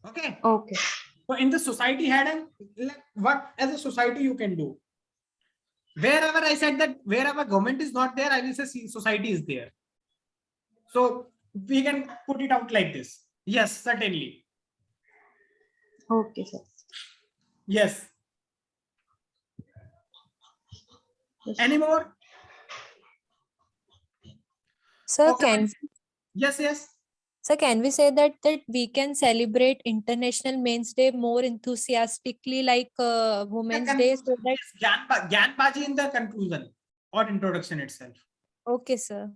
Okay. Okay. So in the society what as a society you can do. Wherever I said that wherever government is not there, I will say society is there. So we can put it out like this. Yes, certainly. Okay, sir. Yes. Any more? Sir, Okay. Yes. So can we say that we can celebrate International Men's Day more enthusiastically like Women's Day? So that Gyanbaji in the conclusion or introduction itself. okay, sir.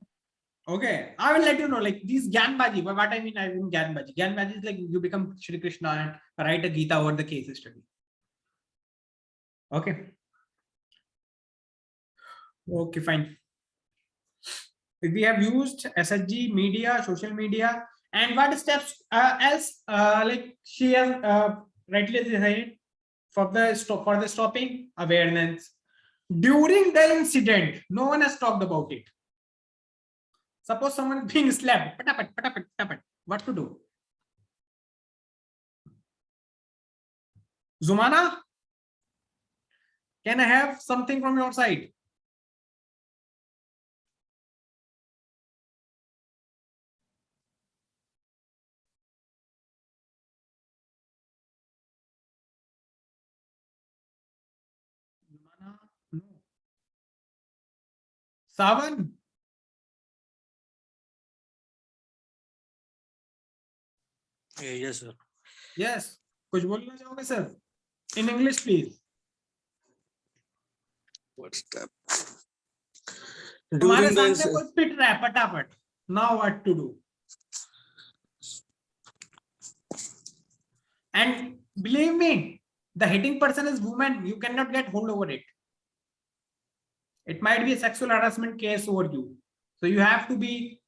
Okay, I will let you know like these Gyanbaji. What I mean Gyanbaji. Gyanbaji is like you become Shri Krishna and write a Gita over the case study. Okay. Okay, fine. We have used SHG, media, social media, and what steps else like she has rightly decided for the stopping awareness during the incident. No one has talked about it. Suppose someone is being slapped, patapat, what to do? Zumana, can I have something from your side? Zumana, no. Savan. Yes, sir. Yes. कुछ बोलना चाहोगे sir? In English, please. What's that? तुम्हारे During the सामने कोई पिट रहा है पटापट. Now what to do? And believe me, the hitting person is woman. You cannot get hold over it. It might be a sexual harassment case over you. So you have to be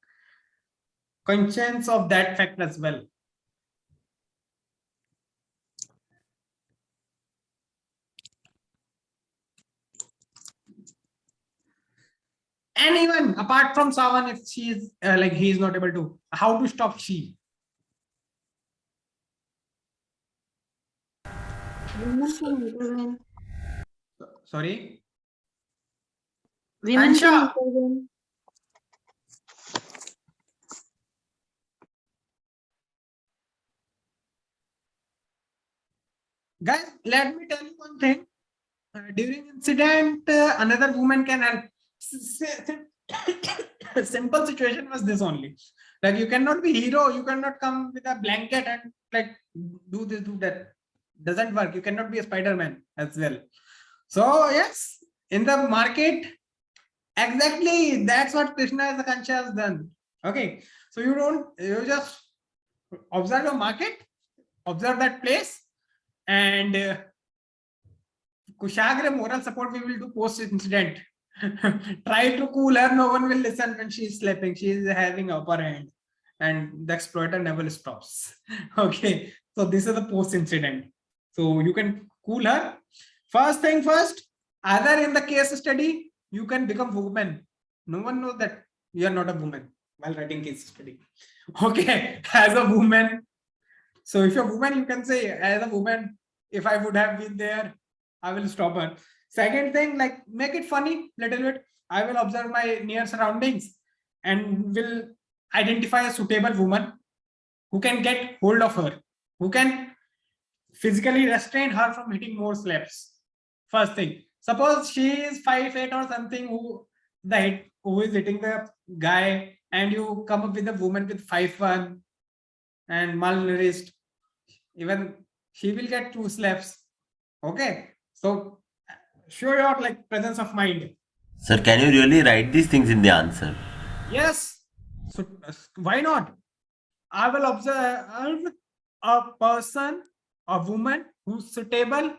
conscious of that fact as well. Anyone apart from Savan, if she is like he is not able to, how to stop she? Women can intervene. Sorry? Women can Ansha. intervene. Guys, let me tell you one thing. During incident, another woman can help. Simple situation was this only. Like you cannot be hero. You cannot come with a blanket and like do this, do that. Doesn't work. You cannot be a Spider-Man as well. So yes, in the market, exactly that's what Krishna as a Kancha has done. Okay, so you just observe your market, observe that place, and Kushagra moral support we will do post incident. Try to cool her. No one will listen when she is sleeping. She is having upper hand, and the exploiter never stops. Okay, so this is the post incident. So you can cool her. First thing first, either in the case study, you can become woman. No one knows that you are not a woman while writing case study. Okay, as a woman. So if you're a woman, you can say, as a woman, if I would have been there, I will stop her. Second thing, like make it funny little bit. I will observe my near surroundings and will identify a suitable woman who can get hold of her, who can physically restrain her from hitting more slaps. First thing, suppose she is 5'8" or something, who is hitting the guy, and you come up with a woman with 5'1" and malnourished, even she will get 2 slaps. Okay, so show your like presence of mind. Sir, can you really write these things in the answer? Yes, so why not? I will observe a person, a woman who's suitable,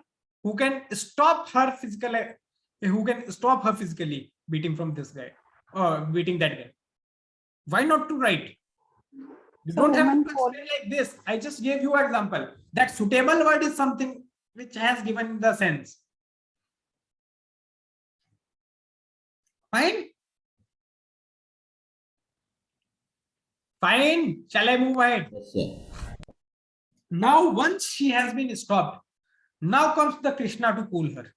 who can stop her physically, beating from this guy or beating that guy. Why not to write? You So don't have woman to explain like this. I just gave you an example. That suitable word is something which has given the sense. Fine. Fine. Shall I move ahead? Yes, sir. Now, once she has been stopped, now comes the Krishna to cool her.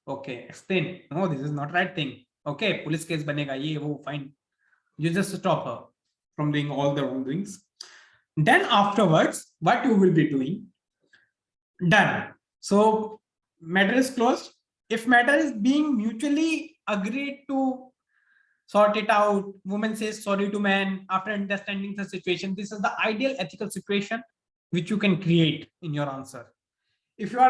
Okay, explain. No, this is not right thing. Okay, police case banega, ye, wo, fine. You just stop her from doing all the wrongdoings. Then afterwards, what you will be doing? Done. So matter is closed. If matter is being mutually agreed to sort it out, woman says sorry to man after understanding the situation. This is the ideal ethical situation which you can create in your answer. If you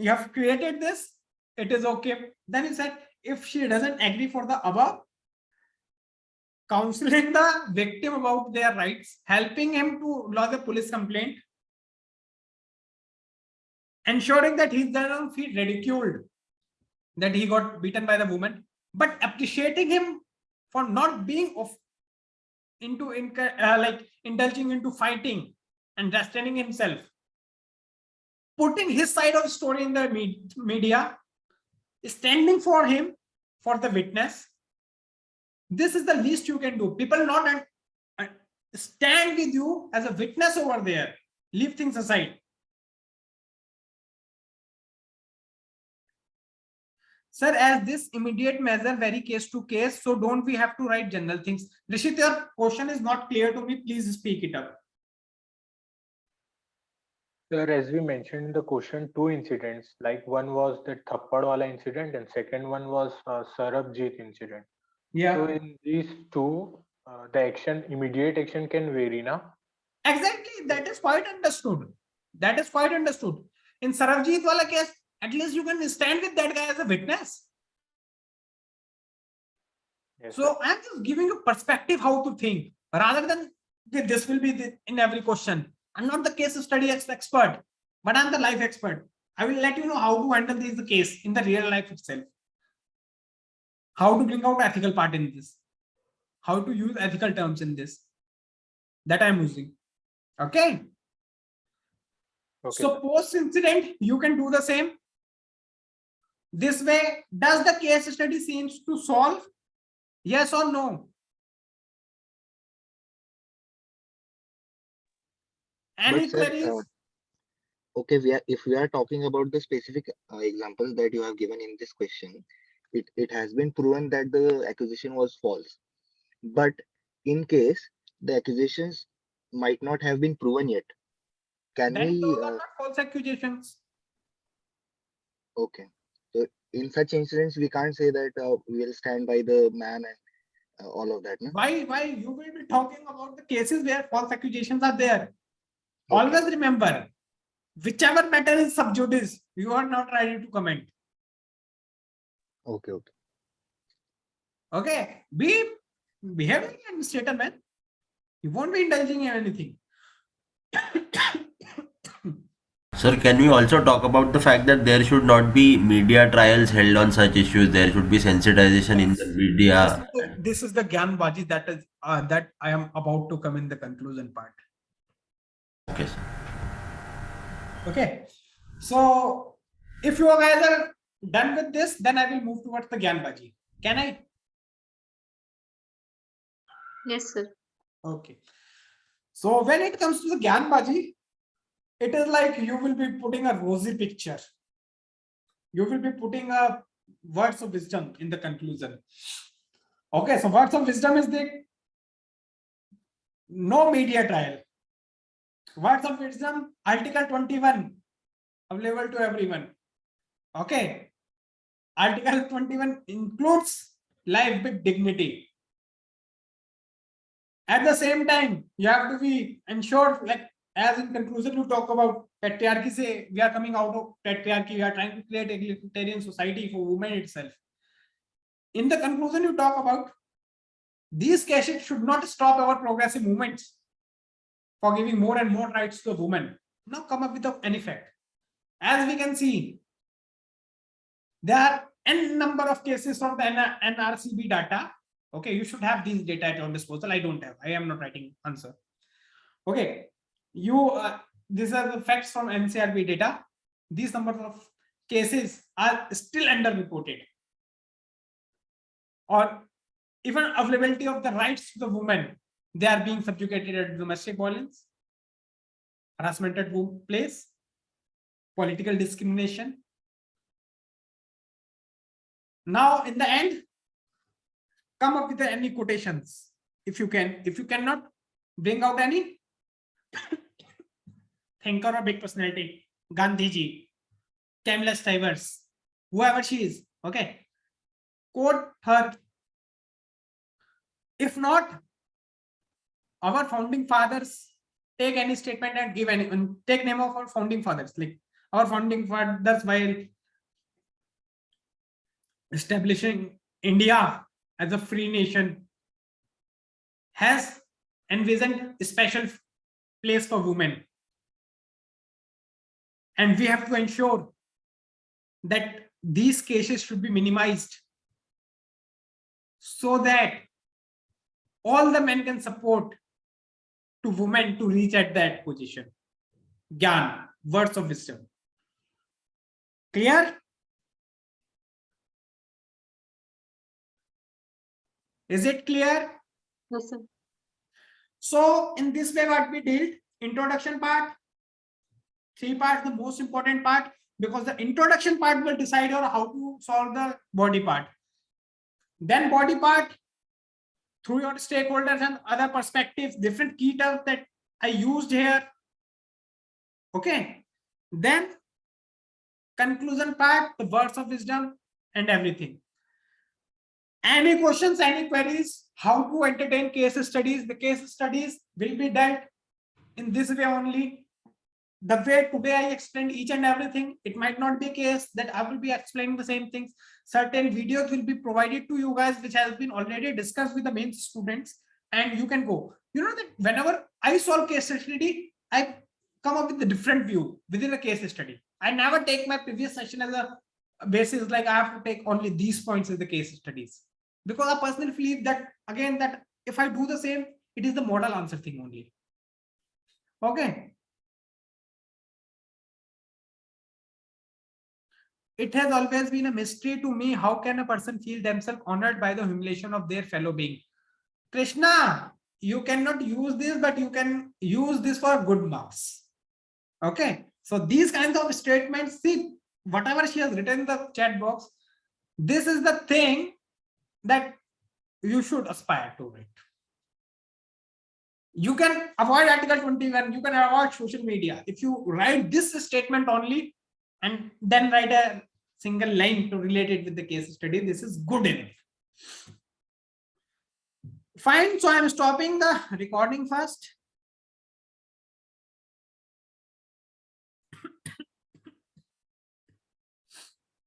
have created this, it is okay. Then you said, if she doesn't agree for the above, counseling the victim about their rights, helping him to lodge a police complaint, ensuring that he doesn't feel ridiculed that he got beaten by the woman, but appreciating him for not being indulging into fighting and restraining himself, putting his side of the story in the media, standing for him, for the witness. This is the least you can do. People not stand with you as a witness over there. Leave things aside. Sir, as this immediate measure vary case to case, so don't we have to write general things? Rishit, your question is not clear to me. Please speak it up. Sir, as we mentioned in the question, 2 incidents, like one was the Thappad wala incident and second one was Sarabjit incident. Yeah. So in these 2, the immediate action can vary now. Exactly. That is quite understood. That is quite understood. In Sarabjit wala case, at least you can stand with that guy as a witness. Yes, so I'm just giving you perspective how to think rather than this will be in every question. I'm not the case study expert, but I'm the life expert. I will let you know how to handle this case in the real life itself. How to bring out ethical part in this. How to use ethical terms in this. That I'm using. Okay. So post incident, you can do the same. This way, does the case study seems to solve? Yes or no? Any But sir, queries? okay, if we are talking about the specific examples that you have given in this question, it has been proven that the accusation was false. But in case the accusations might not have been proven yet, can Then we? those are not false accusations. Okay, so in such incidents, we can't say that we will stand by the man and all of that. No? Why you will be talking about the cases where false accusations are there? Okay. Always remember, whichever matter is sub judice, you are not ready to comment. Okay. Okay, be behaving and statement, man. You won't be indulging in anything. Sir, can we also talk about the fact that there should not be media trials held on such issues? There should be sensitization in the media. This is the Gyanbaji that I am about to come in the conclusion part. Okay, sir. Okay, so if you guys are done with this, then I will move towards the Gyanbaji. Can I? Yes, sir. Okay. So when it comes to the Gyanbaji, it is like you will be putting a rosy picture. You will be putting a words of wisdom in the conclusion. Okay, so words of wisdom is the no media trial. Words of wisdom, Article 21, available to everyone. Okay. Article 21 includes life with dignity. At the same time, you have to be ensured, like as in conclusion, you talk about patriarchy. Say we are coming out of patriarchy, we are trying to create a egalitarian society for women itself. In the conclusion, you talk about these cases should not stop our progressive movements for giving more and more rights to a woman. Now come up with any fact. As we can see, there are n number of cases from the NRCB data. Okay, you should have these data at your disposal. I don't have. I am not writing answer. Okay, these are the facts from NCRB data. These numbers of cases are still underreported, or even availability of the rights to the women. They are being subjugated at domestic violence, harassment at workplace, political discrimination. Now, in the end, come up with any quotations if you can. If you cannot, bring out any thinker or big personality, Gandhiji, Kamala Stivers, whoever she is. Okay, quote her. If not, our founding fathers, take any statement and give any, take name of our founding fathers. Like our founding fathers, while establishing India as a free nation, has envisioned a special place for women. And we have to ensure that these cases should be minimized so that all the men can support to women to reach at that position. Gyan, words of wisdom. Clear? Is it clear? Yes, sir. So in this way, what we did, introduction part, 3 parts, the most important part, because the introduction part will decide on how to solve the body part. Then body part, through your stakeholders and other perspectives, different key terms that I used here. Okay. Then conclusion part, the words of wisdom and everything. Any questions, any queries, how to entertain case studies? The case studies will be dealt in this way only. The way today I explained each and everything, it might not be a case that I will be explaining the same things. Certain videos will be provided to you guys, which has been already discussed with the main students, and you can go. You know that whenever I solve case study, I come up with a different view within a case study. I never take my previous session as a basis, like I have to take only these points as the case studies, because I personally believe that, again, that if I do the same, it is the model answer thing only. Okay. It has always been a mystery to me, how can a person feel themselves honored by the humiliation of their fellow being? Krishna, you cannot use this, but you can use this for good marks. Okay, so these kinds of statements, see, whatever she has written in the chat box, this is the thing that you should aspire to it. You can avoid Article 21, you can avoid social media. If you write this statement only and then write a single line to relate it with the case study, this is good enough. Fine, so I am stopping the recording first.